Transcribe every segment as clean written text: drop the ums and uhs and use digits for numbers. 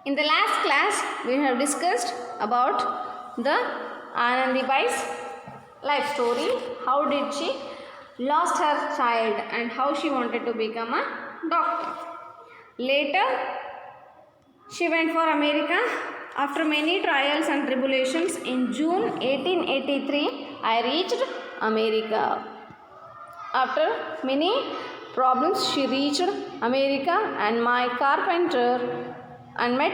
In the last class, we have discussed about the Anandibai's life story. How did she lost her child and how she wanted to become a doctor. Later, she went for America. After many trials and tribulations, in June 1883, I reached America. After many problems, she reached America and met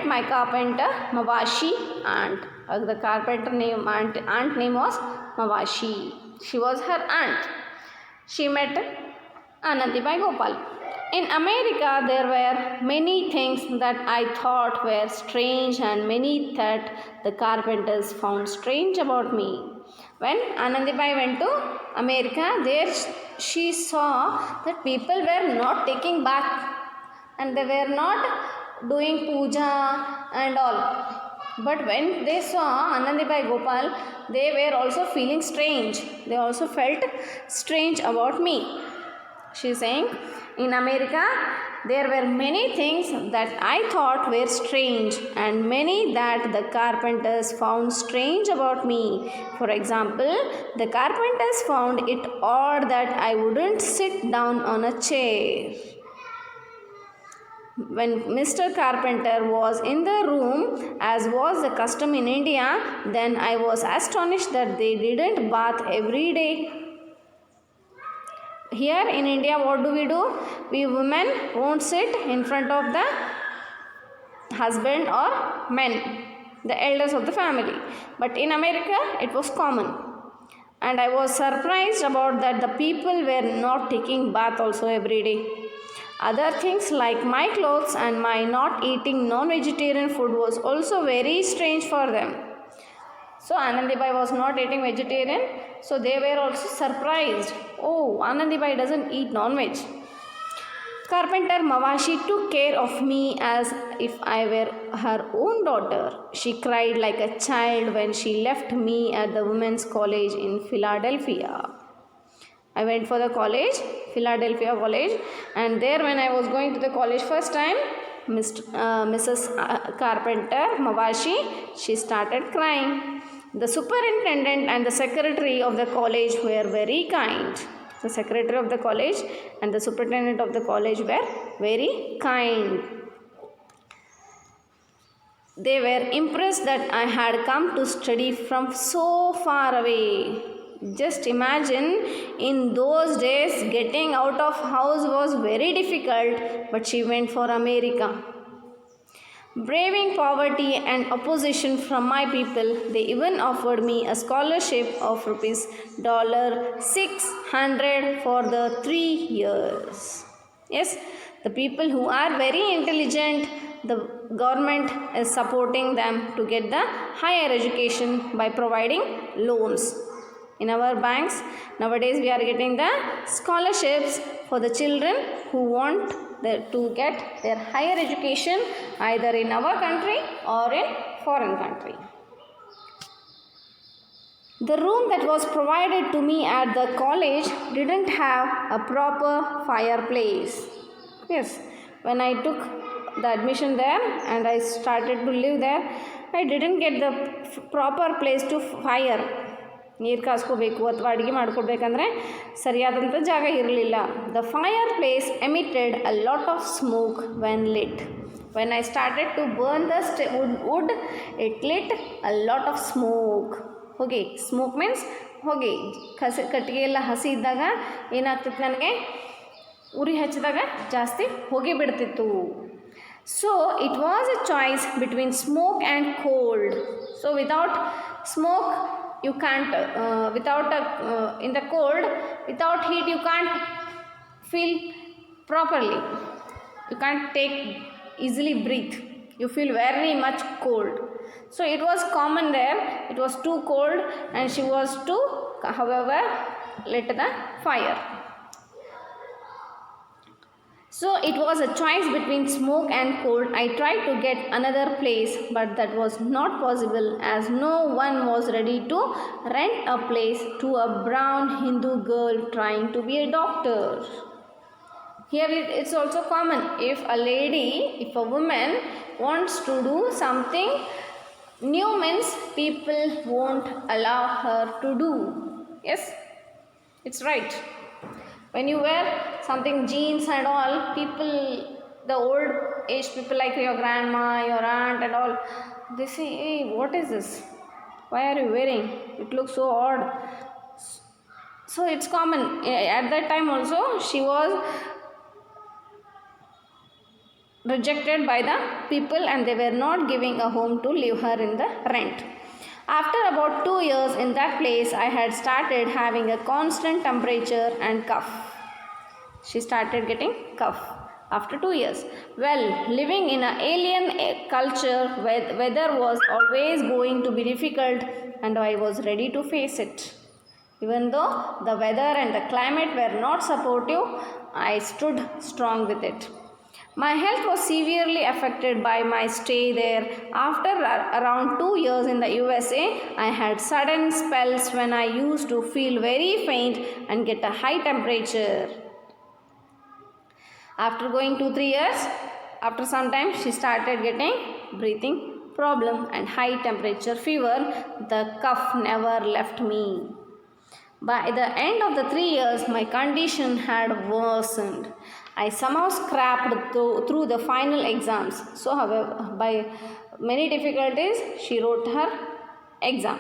my carpenter Mawashi aunt. The carpenter name aunt name was Mawashi. She was her aunt. She met Anandibai Gopal. In America, there were many things that I thought were strange and many that the carpenters found strange about me. When Anandibai went to America, there she saw that people were not taking bath and they were not doing puja and all. But when they saw Anandibai Gopal, they were also feeling strange. They also felt strange about me. She is saying, in America, there were many things that I thought were strange and many that the carpenters found strange about me. For example, the carpenters found it odd that I wouldn't sit down on a chair. When Mr. Carpenter was in the room, as was the custom in India, then I was astonished that they didn't bath every day. Here in India, what do? We women won't sit in front of the husband or men, the elders of the family. But in America, it was common. And I was surprised about that the people were not taking bath also every day. Other things like my clothes and my not eating non-vegetarian food was also very strange for them. So Anandibai was not eating vegetarian, so they were also surprised. Oh, Anandibai doesn't eat non-veg. Carpenter Mawashi took care of me as if I were her own daughter. She cried like a child when she left me at the women's college in Philadelphia. I went for the college, Philadelphia College, and there when I was going to the college first time, Mrs. Carpenter Mawashi, she started crying. The superintendent and the secretary of the college were very kind. The secretary of the college and the superintendent of the college were very kind. They were impressed that I had come to study from so far away. Just imagine, in those days getting out of house was very difficult, but she went for America. Braving poverty and opposition from my people, they even offered me a scholarship of rupees $600 for the 3 years. Yes, the people who are very intelligent, the government is supporting them to get the higher education by providing loans. In our banks, nowadays we are getting the scholarships for the children who want to get their higher education either in our country or in foreign country. The room that was provided to me at the college didn't have a proper fireplace. Yes, when I took the admission there and I started to live there, I didn't get the proper place to fire. ನೀರು ಕಾಸ್ಕೋಬೇಕು ಅಥವಾ ಅಡುಗೆ ಮಾಡ್ಕೊಡ್ಬೇಕಂದ್ರೆ ಸರಿಯಾದಂಥ ಜಾಗ ಇರಲಿಲ್ಲ. The fireplace emitted a lot of smoke when lit. When I started to burn the wood it lit a lot of smoke. ಹೊಗೆ, smoke means ಹೊಗೆ. ಕಟ್ಟಿಗೆ ಎಲ್ಲ ಹಸಿ ಇದ್ದಾಗ ಏನಾಗ್ತಿತ್ತು, ನನಗೆ ಉರಿ ಹಚ್ಚಿದಾಗ ಜಾಸ್ತಿ ಹೊಗೆ ಬಿಡ್ತಿತ್ತು. So it was a choice between smoke and cold. So without smoke you can't in the cold, without heat you can't feel properly, you can't easily breathe, you feel very much cold. So it was common there, it was too cold and she was to however lit the fire. So it was a choice between smoke and cold. I tried to get another place, but that was not possible as no one was ready to rent a place to a brown Hindu girl trying to be a doctor. Here it's also common. If a woman wants to do something new, means people won't allow her to do. Yes, it's right. When you wear something jeans and all, people, the old age people like your grandma, your aunt and all, they say, hey, what is this? Why are you wearing? It looks so odd. So it's common. At that time also, she was rejected by the people and they were not giving a home to leave her in the rent. After about 2 years in that place, I had started having a constant temperature and cough. She started getting cough after 2 years. Well, living in an alien culture where weather was always going to be difficult and I was ready to face it. Even though the weather and the climate were not supportive, I stood strong with it. My health was severely affected by my stay there. After around 2 years in the USA, I had sudden spells when I used to feel very faint and get a high temperature. After going 2-3 years, after some time she started getting breathing problem and high temperature fever. The cough never left me. By the end of the 3 years, my condition had worsened. I somehow scrapped through the final exams. So, however, by many difficulties, she wrote her exam.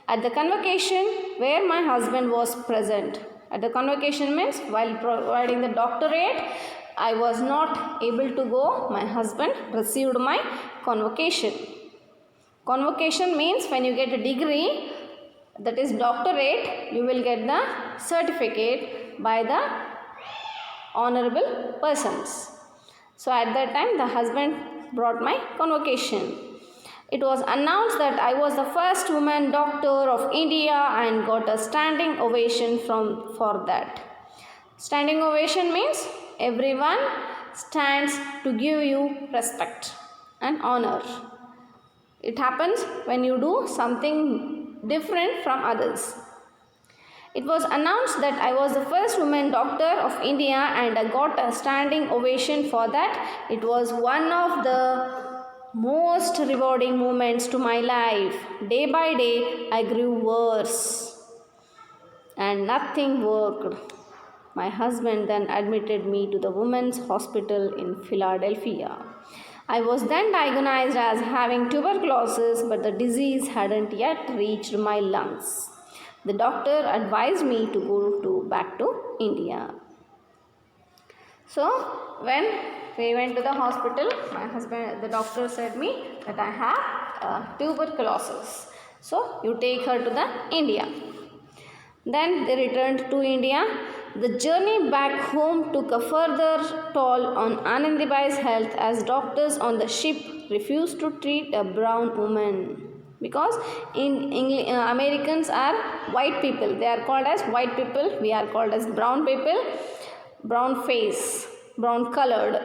At the convocation where my husband was present. At the convocation means while providing the doctorate, I was not able to go. My husband received my convocation. Convocation means when you get a degree, that is doctorate, you will get the certificate by the honorable persons. So at that time the husband brought my convocation. It was announced that I was the first woman doctor of India and got a standing ovation for that. Standing ovation means everyone stands to give you respect and honor. It happens when you do something different from others. It was announced that I was the first woman doctor of India and I got a standing ovation for that. It was one of the most rewarding moments to my life. Day by day, I grew worse and nothing worked. My husband then admitted me to the women's hospital in Philadelphia. I was then diagnosed as having tuberculosis, but the disease hadn't yet reached my lungs. The doctor advised me to go back to India. So, when we went to the hospital, the doctor said me that I have tuberculosis. So, you take her to the India. Then they returned to India. The journey back home took a further toll on Anandibai's health as doctors on the ship refused to treat a brown woman. Because Americans are white people. They are called as white people. We are called as brown people. Brown face, brown colored.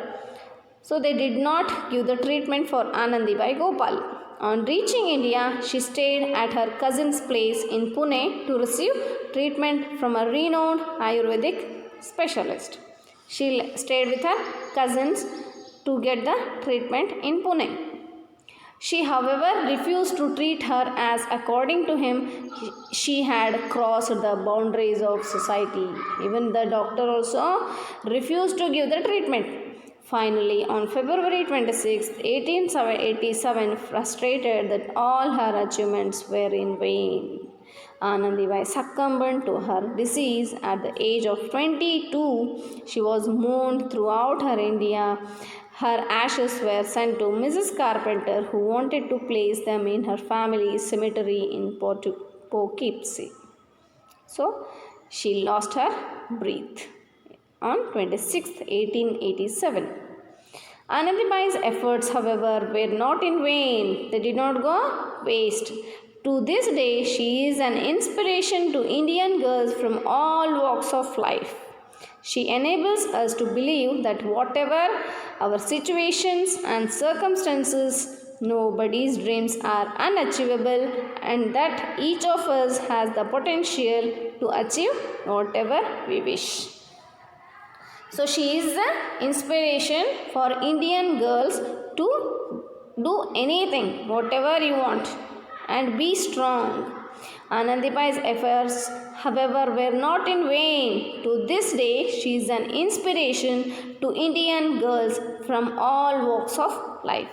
So they did not give the treatment for Anandibai Gopal. On reaching India, she stayed at her cousin's place in Pune to receive treatment from a renowned Ayurvedic specialist. She stayed with her cousins to get the treatment in Pune. She, however, refused to treat her as, according to him, she had crossed the boundaries of society. Even the doctor also refused to give the treatment. Finally, on February 26, 1887, frustrated that all her achievements were in vain, Anandibai succumbed to her disease at the age of 22. She was mourned throughout her India. Her ashes were sent to Mrs. Carpenter, who wanted to place them in her family's cemetery in Poughkeepsie. So, she lost her breath on 26, 1887. Anandibai's efforts, however, were not in vain. They did not go waste. To this day, she is an inspiration to Indian girls from all walks of life. She enables us to believe that whatever our situations and circumstances, nobody's dreams are unachievable and that each of us has the potential to achieve whatever we wish. So she is the inspiration for Indian girls to do anything, whatever you want, and be strong. Anandibai's efforts, however, were not in vain. To this day, she is an inspiration to Indian girls from all walks of life.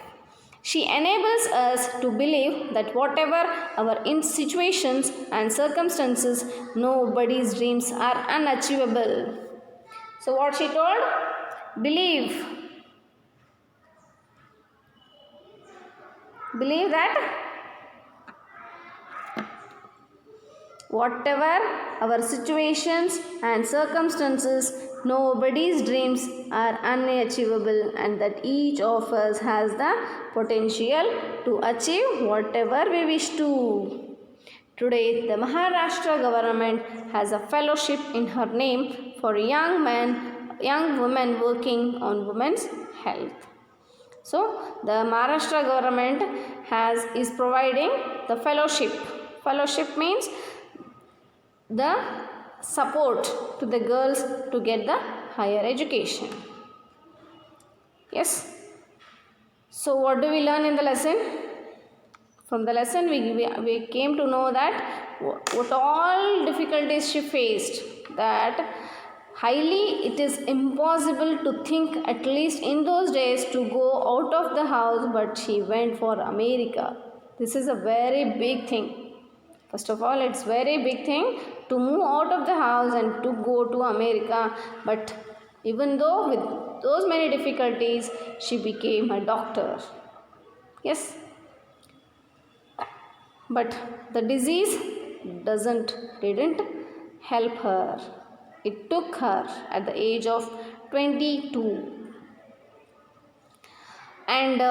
She enables us to believe that whatever our situations and circumstances, nobody's dreams are unachievable. So, what she told? Believe. Believe that whatever our situations and circumstances, nobody's dreams are unachievable, and that each of us has the potential to achieve whatever we wish to. Today, the Maharashtra government has a fellowship in her name for young women working on women's health. So, the Maharashtra government is providing the fellowship. Fellowship means the support to the girls to get the higher education. Yes. So, what do we learn in the lesson? From the lesson, we came to know that what all difficulties she faced, that highly it is impossible to think, at least in those days, to go out of the house, but she went for America. This is a very big thing. First of all, it's very big thing to move out of the house and to go to America. But even though with those many difficulties, she became a doctor. Yes. But the disease didn't help her. It took her at the age of 22. And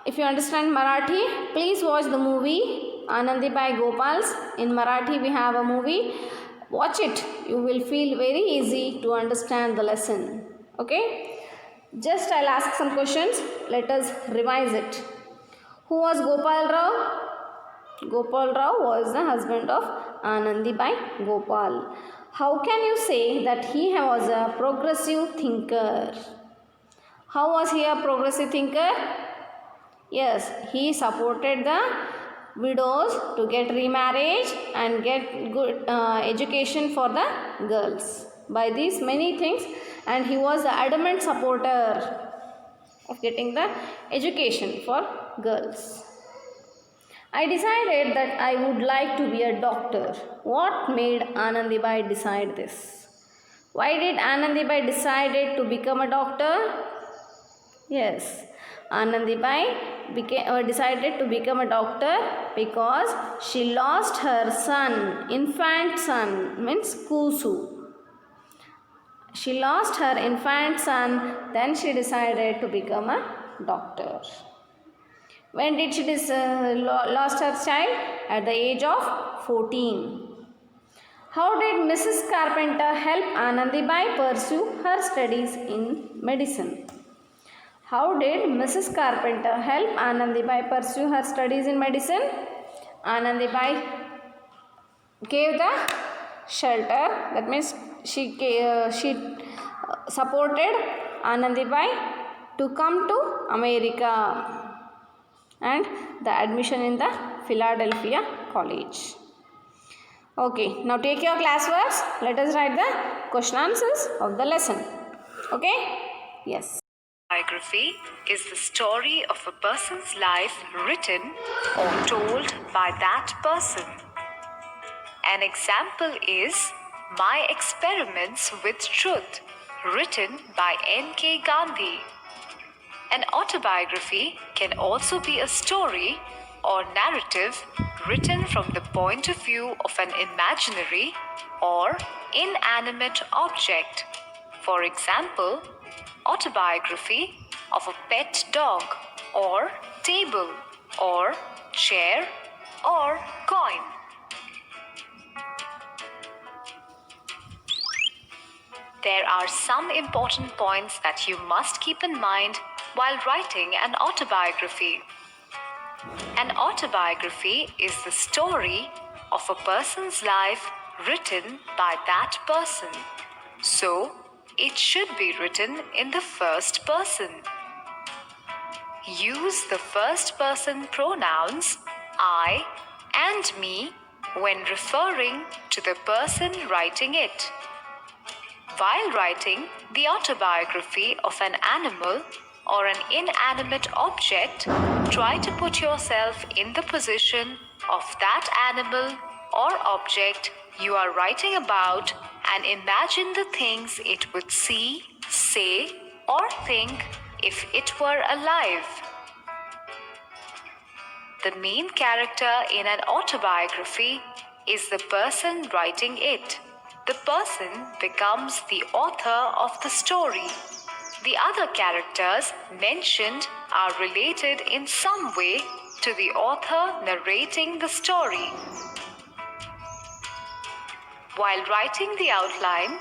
if you understand Marathi, please watch the movie Anandibai Gopals. In Marathi, we have a movie. Watch it. You will feel very easy to understand the lesson. Okay? Just I'll ask some questions. Let us revise it. Who was Gopal Rao? Gopal Rao was the husband of Anandibai Gopal. How can you say that he was a progressive thinker? How was he a progressive thinker? Yes, he supported the widows to get remarriage and get good education for the girls. By these many things, and he was the adamant supporter of getting the education for girls. I decided that I would like to be a doctor. What made Anandibai decide this? Why did Anandibai decided to become a doctor? Yes, Anandibai decided to become a doctor because she lost her son, infant son, means Kusu. She lost her infant son, then she decided to become a doctor. When did she lost her child? At the age of 14. How did Mrs. Carpenter help Anandibai pursue her studies in medicine? How did Mrs. Carpenter help Anandibai pursue her studies in medicine? Anandibai gave the shelter, that means she supported Anandibai to come to America and the admission in the Philadelphia College. Okay, now take your classworks. Let us write the question answers of the lesson. Okay? Yes. Biography is the story of a person's life written or told by that person. An example is My Experiments with Truth, written by N.K. Gandhi. An autobiography can also be a story or narrative written from the point of view of an imaginary or inanimate object. For example, autobiography of a pet dog or table or chair or coin. There are some important points that you must keep in mind while writing an autobiography. An autobiography is the story of a person's life written by that person. So, it should be written in the first person. Use the first person pronouns I and me when referring to the person writing it. While writing the autobiography of an animal or an inanimate object, try to put yourself in the position of that animal or object you are writing about and imagine the things it would see, say, or think if it were alive. The main character in an autobiography is the person writing it. The person becomes the author of the story. The other characters mentioned are related in some way to the author narrating the story. While writing the outline,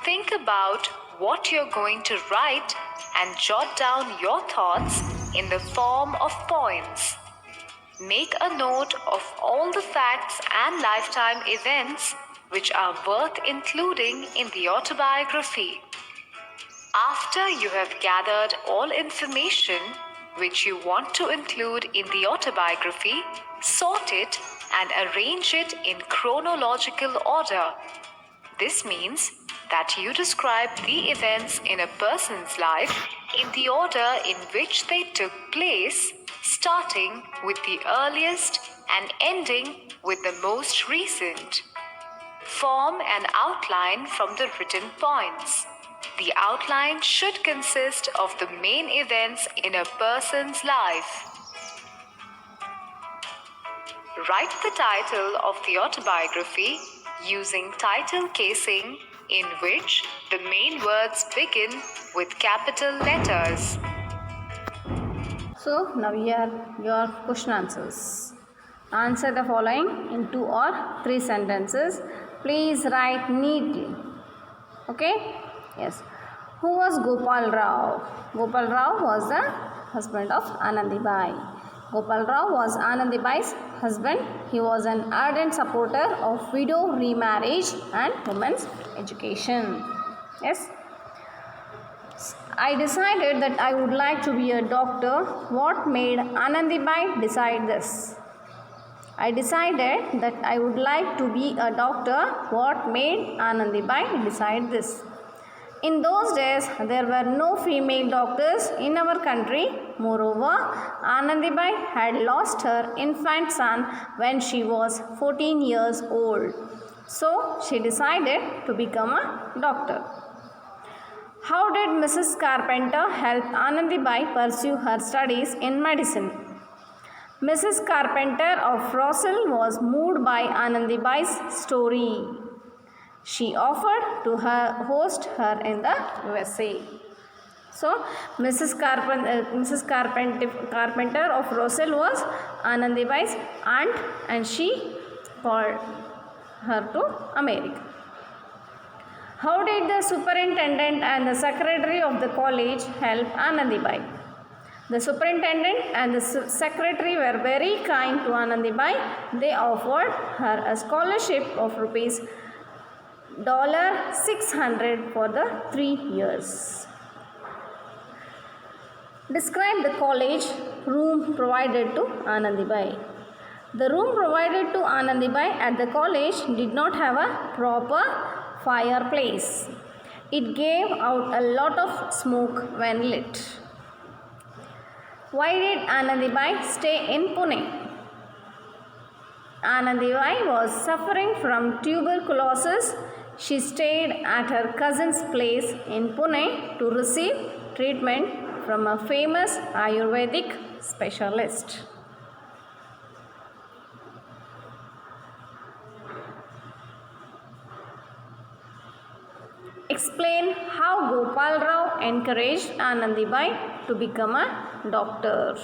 think about what you're going to write and jot down your thoughts in the form of points. Make a note of all the facts and lifetime events which are worth including in the autobiography. After you have gathered all information which you want to include in the autobiography, sort it and arrange it in chronological order. This means that you describe the events in a person's life in the order in which they took place, starting with the earliest and ending with the most recent. Form an outline from the written points. The outline should consist of the main events in a person's life. Write the title of the autobiography using title casing in which the main words begin with capital letters. So now here your question answers. Answer the following in 2 or 3 sentences. Please write neatly. Okay? Yes. Who was Gopal Rao? Gopal Rao was the husband of Anandibai. Gopal Rao was Anandibai's husband. He was an ardent supporter of widow remarriage and women's education. Yes. I decided that I would like to be a doctor. What made Anandibai decide this? I decided that I would like to be a doctor. What made Anandibai decide this? In those days, there were no female doctors in our country. Moreover, Anandibai had lost her infant son when she was 14 years old. So, she decided to become a doctor. How did Mrs. Carpenter help Anandibai pursue her studies in medicine? Mrs. Carpenter of Rossall was moved by Anandibai's story. She offered to host her in the USA. So, Mrs. Carpenter of Rossall was Anandibai's aunt and she called her to America. How did the superintendent and the secretary of the college help Anandibai? The superintendent and the secretary were very kind to Anandibai. They offered her a scholarship of rupees $600 for the 3 years. Describe the college room provided to Anandibai. The room provided to Anandibai at the college did not have a proper fireplace. It gave out a lot of smoke when lit. Why did Anandibai stay in Pune? Anandibai was suffering from tuberculosis. She stayed at her cousin's place in Pune to receive treatment from a famous Ayurvedic specialist. Explain how Gopal Rao encouraged Anandibai to become a doctor.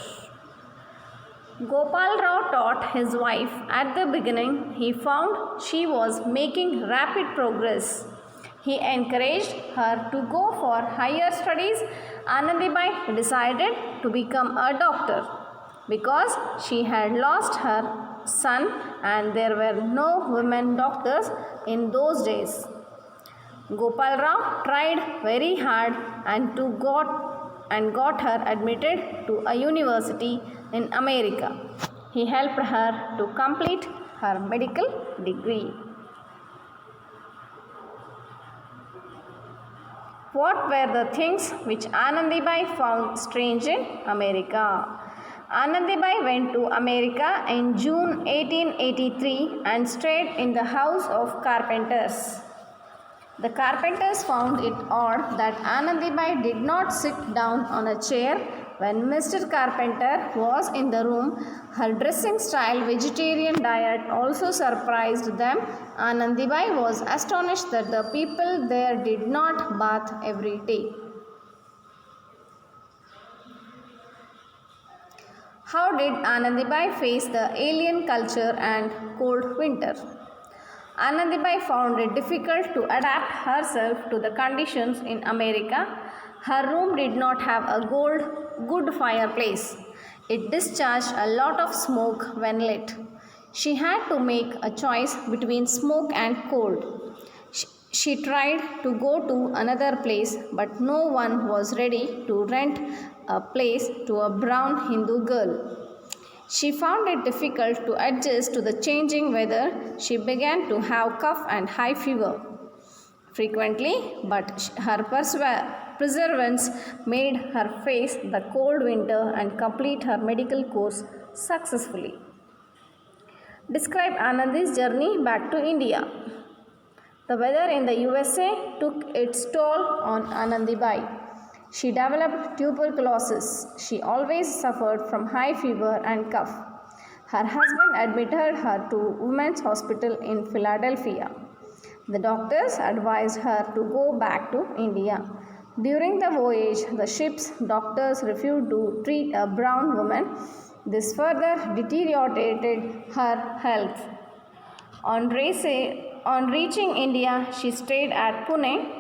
Gopal Rao taught his wife at the beginning. He found she was making rapid progress. He encouraged her to go for higher studies. Anandibai decided to become a doctor because she had lost her son, and there were no women doctors in those days. Gopal Rao tried very hard and got her admitted to a university in America. He helped her to complete her medical degree. What were the things which Anandibai found strange in America? Anandibai went to America in June 1883 and stayed in the house of carpenters. The carpenters found it odd that Anandibai did not sit down on a chair when Mr. Carpenter was in the room. Her dressing style, vegetarian diet also surprised them. Anandibai was astonished that the people there did not bath every day. How did Anandibai face the alien culture and cold winter? Anandibai found it difficult to adapt herself to the conditions in America. Her room did not have a good fireplace. It discharged a lot of smoke when lit. She had to make a choice between smoke and cold. She tried to go to another place, but no one was ready to rent a place to a brown Hindu girl. She found it difficult to adjust to the changing weather. She began to have cough and high fever frequently, but her perseverance made her face the cold winter and complete her medical course successfully. Describe Anandi's journey back to India. The weather in the USA took its toll on Anandibai. She developed tuberculosis. She always suffered from high fever and cough. Her husband admitted her to Women's Hospital in Philadelphia. The doctors advised her to go back to India. During the voyage, the ship's doctors refused to treat a brown woman. This further deteriorated her health. On reaching India, she stayed at Pune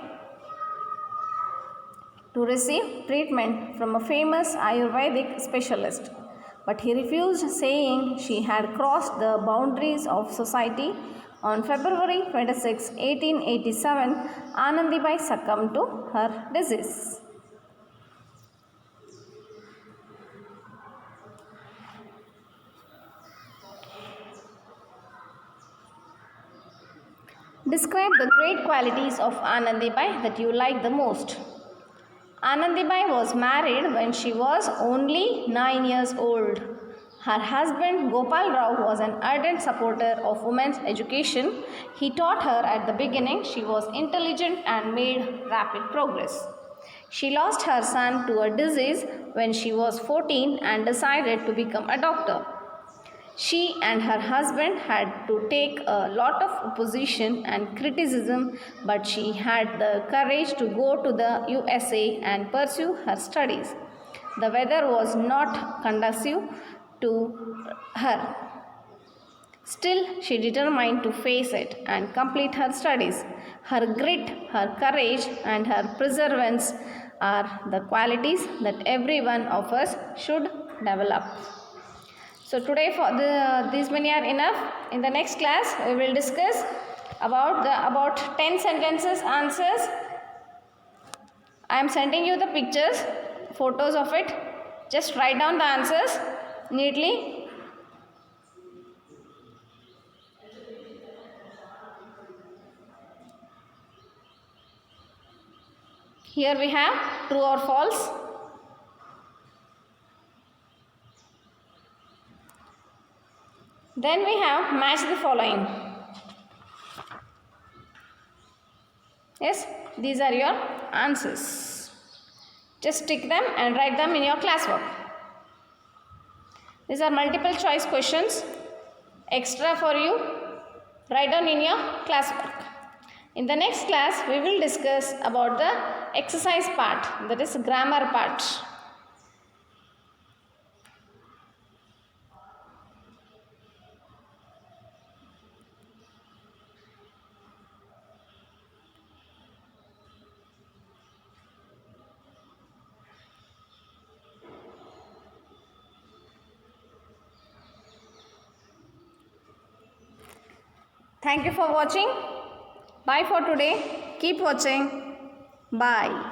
to receive treatment from a famous Ayurvedic specialist. But he refused, saying she had crossed the boundaries of society. On February 26, 1887, Anandibai succumbed to her disease. Describe the great qualities of Anandibai that you like the most. Anandibai was married when she was only 9 years old. Her husband Gopal Rao was an ardent supporter of women's education. He taught her at the beginning. She was intelligent and made rapid progress. She lost her son to a disease when she was 14 and decided to become a doctor. She and her husband had to take a lot of opposition and criticism, but she had the courage to go to the USA and pursue her studies. The weather was not conducive to her. Still, she determined to face it and complete her studies. Her grit, her courage, and her perseverance are the qualities that every one of us should develop. So today these many are enough. In the next class we will discuss about 10 sentences answers. I am sending you the pictures, photos of it. Just write down the answers neatly. Here we have true or false. Then we have match the following. Yes, these are your answers. Just tick them and write them in your classwork. These are multiple choice questions. Extra for you. Write down in your classwork. In the next class, we will discuss about the exercise part, that is grammar part. Thank you for watching. Bye for today. Keep watching. Bye.